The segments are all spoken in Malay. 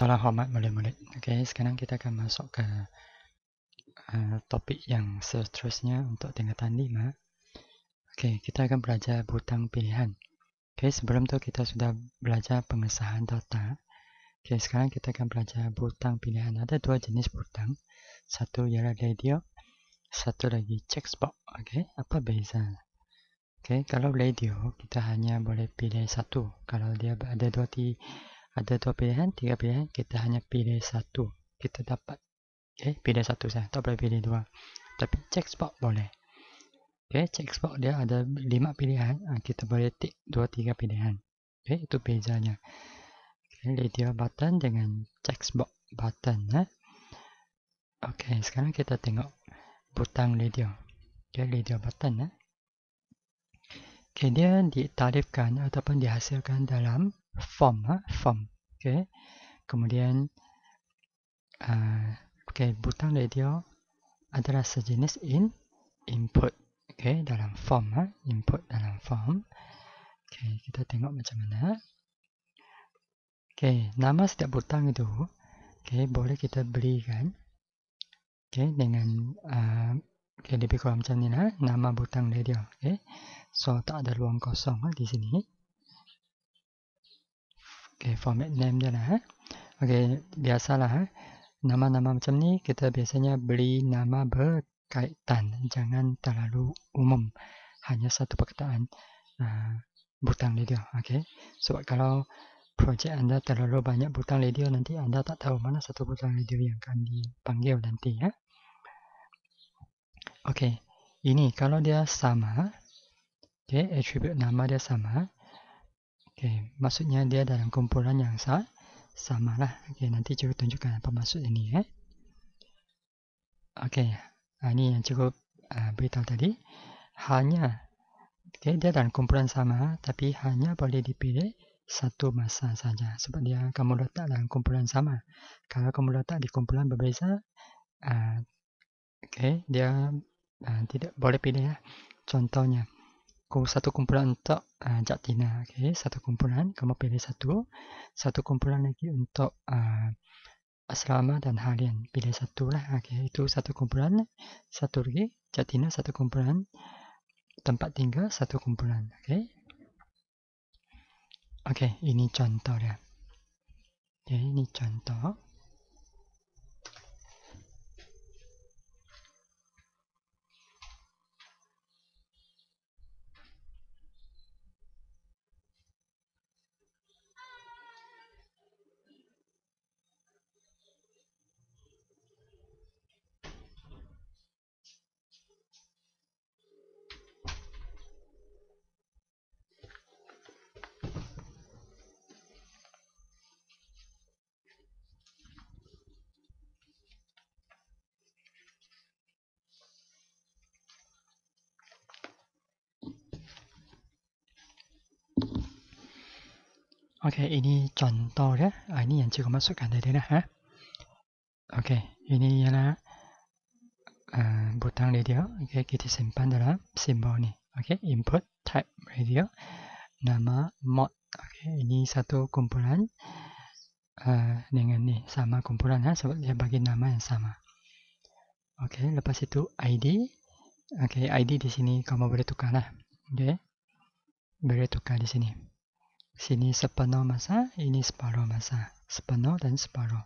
Salam hormat murid-murid. Okey, sekarang kita akan masuk ke topik yang seterusnya untuk tingkatan 5. Okey, kita akan belajar butang pilihan. Okey, sebelum tu kita sudah belajar pengesahan data. Okey, sekarang kita akan belajar butang pilihan. Ada dua jenis butang. Satu ialah radio, satu lagi checkbox. Okey, apa beza? Okey, kalau radio kita hanya boleh pilih satu. Kalau dia ada dua pilihan, tiga pilihan, kita hanya pilih satu. Kita dapat. Okay, pilih satu saja, tak boleh pilih dua. Tapi checkbox boleh. Okay, checkbox dia ada 5 pilihan. Kita boleh tik 2-3 pilihan. Okay, itu bezanya. Okay, radio button dengan checkbox button. Okay, sekarang kita tengok butang radio. Okay, radio button. Okay, dia ditarifkan ataupun dihasilkan dalam form. Okay, kemudian okay, butang radio adalah sejenis input. Okay, dalam form. Input dalam form. Okay, kita tengok macam mana. Okay, nama setiap butang itu okay, boleh kita berikan okay, dengan okay, lebih kurang macam ni lah. Nama butang radio. Okay, so tak ada ruang kosong di sini. Okay, format name dia lah. Okay, biasalah. Nama-nama macam ni kita biasanya beri nama berkaitan. Jangan terlalu umum. Hanya satu perkataan butang radio. Okay, sebab kalau projek anda terlalu banyak butang radio, nanti anda tak tahu mana satu butang radio yang akan dipanggil nanti. Okay, ini kalau dia sama, okay, attribute nama dia sama, okay, maksudnya dia dalam kumpulan yang sama lah. Okay, nanti cikgu tunjukkan apa maksud ini. Okay, ini yang cikgu beritahu tadi. Hanya okay, dia dalam kumpulan sama, tapi hanya boleh dipilih satu masa saja. Sebab dia kamu letak dalam kumpulan sama. Kalau kamu letak di kumpulan berbeza, okay, dia tidak boleh pilih. Contohnya, satu kumpulan untuk Jatina. Okay, satu kumpulan, kamu pilih satu. Satu kumpulan lagi untuk asrama dan harian. Pilih satu lah. Okay, itu satu kumpulan. Satu lagi, Jatina satu kumpulan. Tempat tinggal satu kumpulan. Okay. Okay, ini contoh dia. Okay, ini contoh. Okey, ini contoh dia. Ini yang cikgu masukkan tadi lah. Okey, ini ialah butang radio. Okey, kita simpan dalam simbol ni. Okey, input type radio. Nama mod. Okey, ini satu kumpulan dengan ni sama kumpulan sebab dia bagi nama yang sama. Okey, lepas itu ID. Okey, ID di sini kamu boleh tukar lah. Okey, boleh tukar di sini. Sini sepenuh masa, ini separuh masa. Sepenuh dan separuh.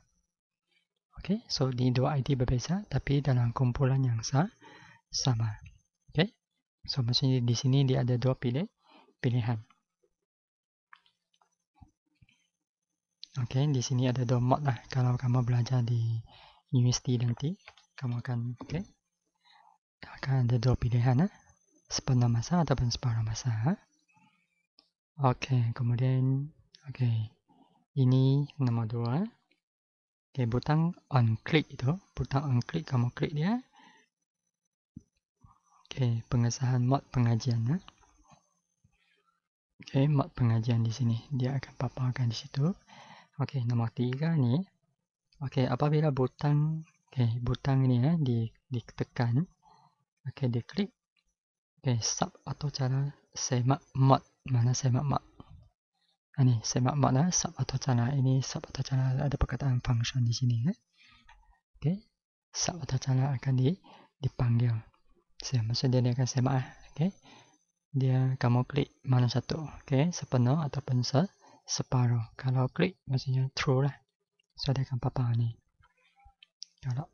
Okay, so ini dua ID berbeza tapi dalam kumpulan yang sama. Okay, so maksudnya di sini dia ada dua pilihan. Okay, di sini ada dua mod lah. Kalau kamu belajar di universiti nanti, kamu akan ada dua pilihan. Sepenuh masa ataupun separuh masa. Okay, kemudian ini nombor 2. Okay, butang on click itu, butang on click kamu klik dia. Okay, pengesahan mod pengajian. Okay, mod pengajian di sini dia akan paparkan di situ. Okay, nombor 3 ni. Okay, apabila butang ini ditekan, okay, diklik. Okay, sub atau cara semak mod. Mana semak mod? Ini semak makna sub atau cara. Ini sub atau cara ada perkataan function di sini. Oke, sub atau cara akan dipanggil. Maksudnya dia akan semak. Oke, dia kamu klik mana satu. Oke, sepenuh ataupun separuh. Kalau klik maksudnya true lah. So dia akan papa ni. Kalau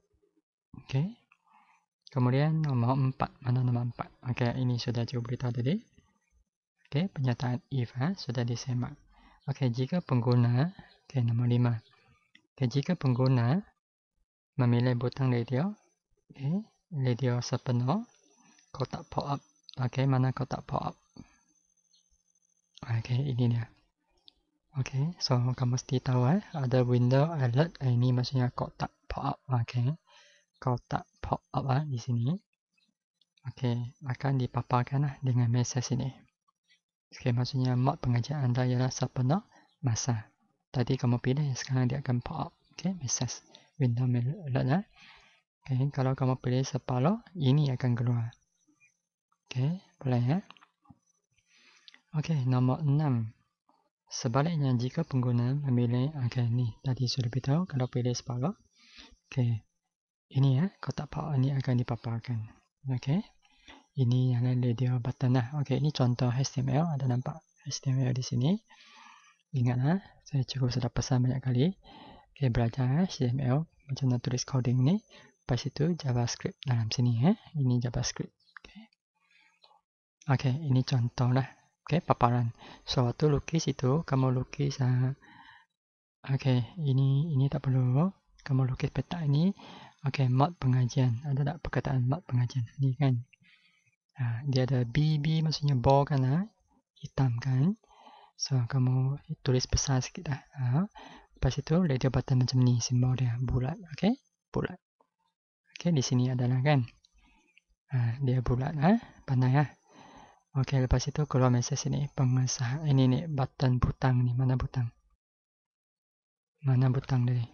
oke. Kemudian nomor 4. Mana nomor 4? Oke, ini sudah cukup beritahu tadi. Oke, pernyataan if sudah disemak. Oke, jika pengguna, nomor 5. Oke, jika pengguna memilih butang radio, radio sepenuh, kotak pop up. Oke, mana kotak pop up? Oke, ini dia. Oke, so kamu mesti tahu ada window alert, ini maksudnya kotak pop up. Oke, kotak pop up di sini. Oke, akan dipaparkan dengan message ini. Oke, maksudnya mod pengajian anda ialah sepenuh masa. Tadi kamu pilih, sekarang dia akan pop up. Oke, message window alert. Oke, kalau kamu pilih separuh, ini akan keluar. Oke, boleh ya. Oke, nomor 6. Sebaliknya, jika pengguna memilih, ni tadi sudah beritahu, kalau pilih separuh. Oke, ini kotak pop ini akan dipaparkan. Oke, ini yang radio button lah. Oke, ini contoh HTML, ada nampak HTML di sini. Ingat saya cukup sudah pesan banyak kali. Oke, belajar HTML macam nak tulis coding ni. Lepas itu JavaScript dalam sini Ini JavaScript. Oke, ini contoh lah. Oke, paparan. So, waktu lukis itu kamu lukis oke, ini tak perlu. Kamu lukis peta ini. Oke, mod pengajian. Ada tak perkataan mod pengajian? Ini kan. Dia ada BB maksudnya ball kan hitam kan. So, kamu tulis besar sikit lah. Lepas itu, radio button macam ni. Simbol dia bulat. Oke, bulat. Oke, di sini adalah kan. Dia bulat. Pandai Oke, lepas itu keluar message ini. Pengesahan. Ini button butang ni. Mana butang? Mana butang tadi?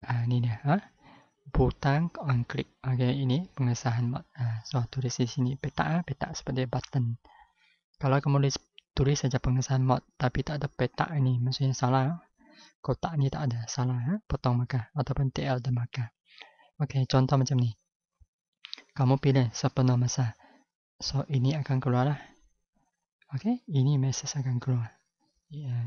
Ini dia. Butang on click. Oke, ini pengesahan mod. So, tulis di sini peta. Peta seperti button. Kalau kamu tulis saja pengesahan mod tapi tak ada peta ini, maksudnya salah. Kotak ni tak ada, salah. Potong markah ataupun TL dan markah. Oke, contoh macam ni. Kamu pilih sepenuh masa. So, ini akan keluar lah. Oke, ini message akan keluar.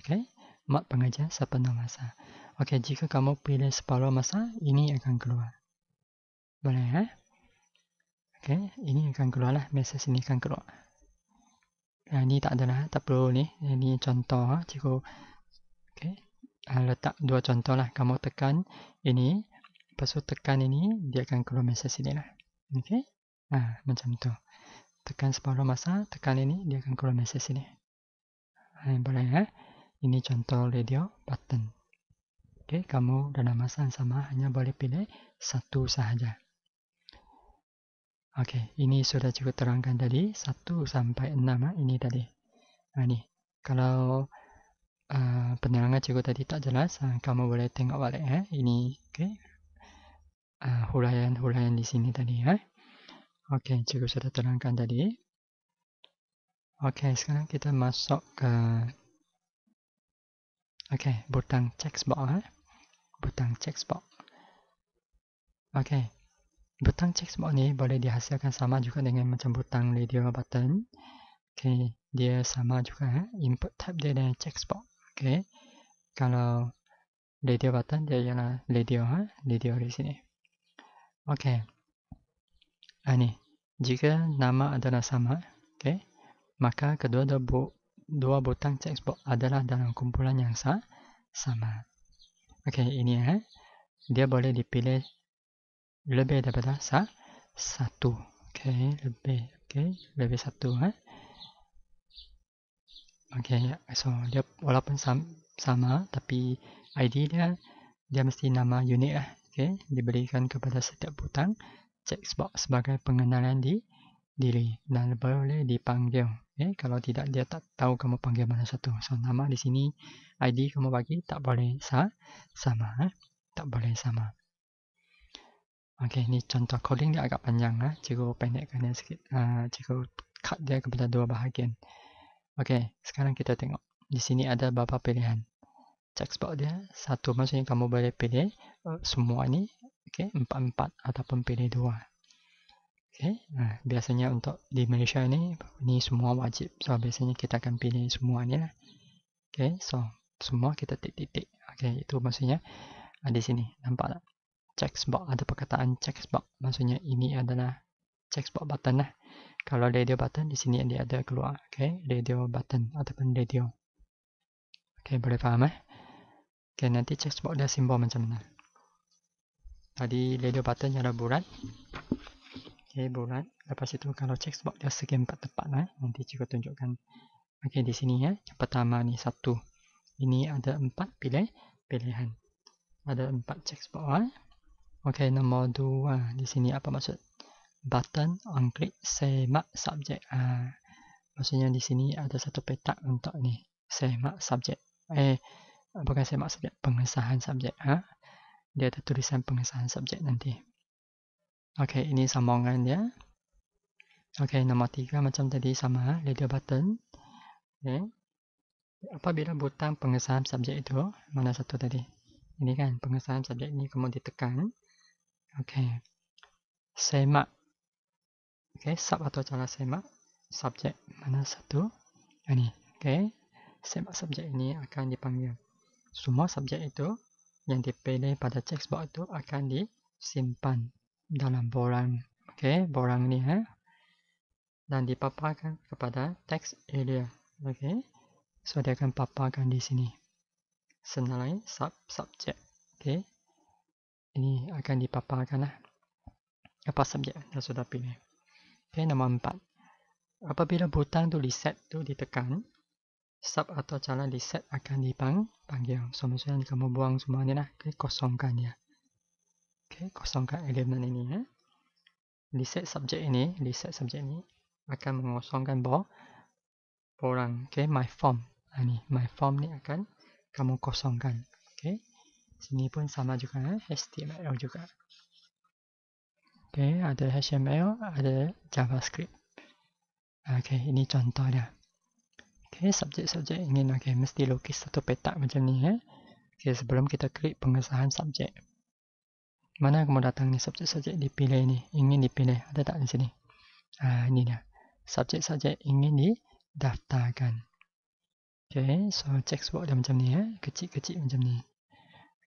Oke, mod pengajian sepenuh masa. Oke, jika kamu pilih separuh masa, ini akan keluar. Boleh Oke, ini akan keluar lah. Message ini akan keluar. Ini tak ada lah, tak perlu ni. Ini contoh cikgu. Oke, letak dua contoh lah. Kamu tekan ini, lepas tu tekan ini, dia akan keluar message ini lah. Oke, macam tu. Tekan separuh masa, tekan ini, dia akan keluar message ini. Boleh Ini contoh radio button. Oke, kamu dalam masa yang sama hanya boleh pilih satu sahaja. Oke, ini sudah cukup terangkan tadi 1 sampai 6 ini tadi. Ini kalau penerangan cikgu tadi tak jelas, kamu boleh tengok balik ini huraian di sini tadi Oke, cikgu sudah terangkan tadi. Oke, sekarang kita masuk ke butang text box butang text box. Oke. Butang text box ni boleh dihasilkan sama juga dengan macam butang radio button. Oke, dia sama juga input type dia dengan text box. Oke. Kalau radio button dia ialah radio radio di sini. Oke. Ini jika nama adalah sama, maka dua butang text box adalah dalam kumpulan yang sama. Oke, ini dia boleh dipilih lebih daripada satu. Lebih satu so dia walaupun sama tapi ID dia mesti nama unik diberikan kepada setiap butang text box sebagai pengenalan diri dan boleh dipanggil. Kalau tidak dia tak tahu kamu panggil mana satu. So nama di sini ID kamu bagi tak boleh sama. Tak boleh sama. Ini contoh coding dia agak panjang cikgu pendekkan dia sikit. Cikgu cut dia kepada dua bahagian. Oke, sekarang kita tengok. Di sini ada beberapa pilihan. Checkbox dia satu, maksudnya kamu boleh pilih semua ni, oke, 4 ataupun pilih 2. Oke, nah biasanya untuk di Malaysia ni semua wajib. So biasanya kita akan pilih semua ni lah. Oke, so semua kita titik-titik. Oke, itu maksudnya di sini nampak tak? Checkbox, ada perkataan checkbox. Maksudnya ini adalah checkbox button lah. Kalau radio button di sini dia ada keluar. Oke, radio button ataupun radio. Oke, boleh faham Oke, nanti checkbox dia simbol macam mana. Tadi radio button ada bulat. Oke, bulat. Lepas itu kalau checkbox dia segi 4 tepat lah. Nanti cikgu tunjukkan. Oke, di sini ya. Yang pertama ni 1. Ini ada 4 pilihan. Ada 4 checkbox lah. Oke, nomor 2. Di sini apa maksud? Button on click semak subjek. Maksudnya di sini ada satu petak untuk ni. Semak subjek. Bukan semak subjek, pengesahan subjek. Dia ada tulisan pengesahan subjek nanti. Oke, ini sambungan dia. Oke, nomor 3 macam tadi sama, radio button. Oke. Apabila butang pengesahan subjek itu, mana satu tadi? Ini kan, pengesahan subjek ini kamu ditekan. Oke. Semak. Oke, sub atau cara semak. Subjek mana satu? Ini. Oke. Semak subjek ini akan dipanggil. Semua subjek itu yang dipilih pada checkbox itu akan disimpan dalam borang. Oke, borang ni dan dipaparkan kepada text area. Oke. So dia akan paparkan di sini. Senilai subjek. Oke. Ini akan dipaparkan lah. Apa subjek yang sudah pilih. Oke, nomor 4. Apabila butang tu reset tu ditekan, sub atau cara reset akan dipanggil. So maksudnya kamu buang semua ni lah. Okay, kosongkan dia. Okay, kosongkan elemen ini Reset subjek ini akan mengosongkan borang. Okay, my form. My form ni akan kamu kosongkan. Okay. Sini pun sama juga HTML juga. Okay, ada HTML, ada JavaScript. Okay, ini contoh dia. Okay, subjek-subjek ingin mesti lukis satu petak macam ni Okay, sebelum kita klik pengesahan subjek. Mana kamu datang ni subjek-subjek dipilih ni, ingin dipilih, ada tak di sini? Ini dia. Subjek-subjek ingin didaftarkan. Okay, so checkbox dia macam ni kecil-kecil macam ni.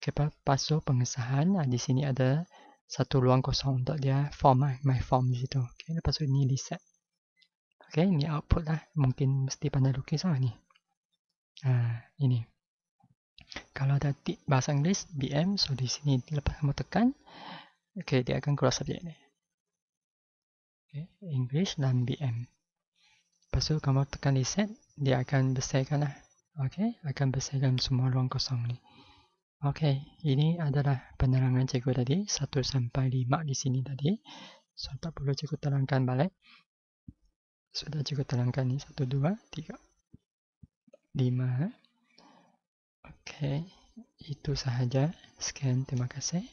Okay, lepas tu pengesahan, di sini ada satu ruang kosong untuk dia form my form di situ. Okay, lepas tu ini reset. Okay, ini output lah. Mungkin mesti pandai lukis lah ni. Ini. Kalau ada tip bahasa Inggeris, BM, so di sini lepas kamu tekan, okay, dia akan keluar subjek ni. Okay, English dan BM. Lepas tu kamu tekan reset, dia akan bersihkan lah. Okay, akan bersihkan semua ruang kosong ni. Okay, ini adalah penerangan cikgu tadi, 1 sampai 5 di sini tadi. So, tak perlu cikgu terangkan balik. Sudah cikgu terangkan ni, 1, 2, 3, 5. Okay, itu sahaja. Sekian, terima kasih.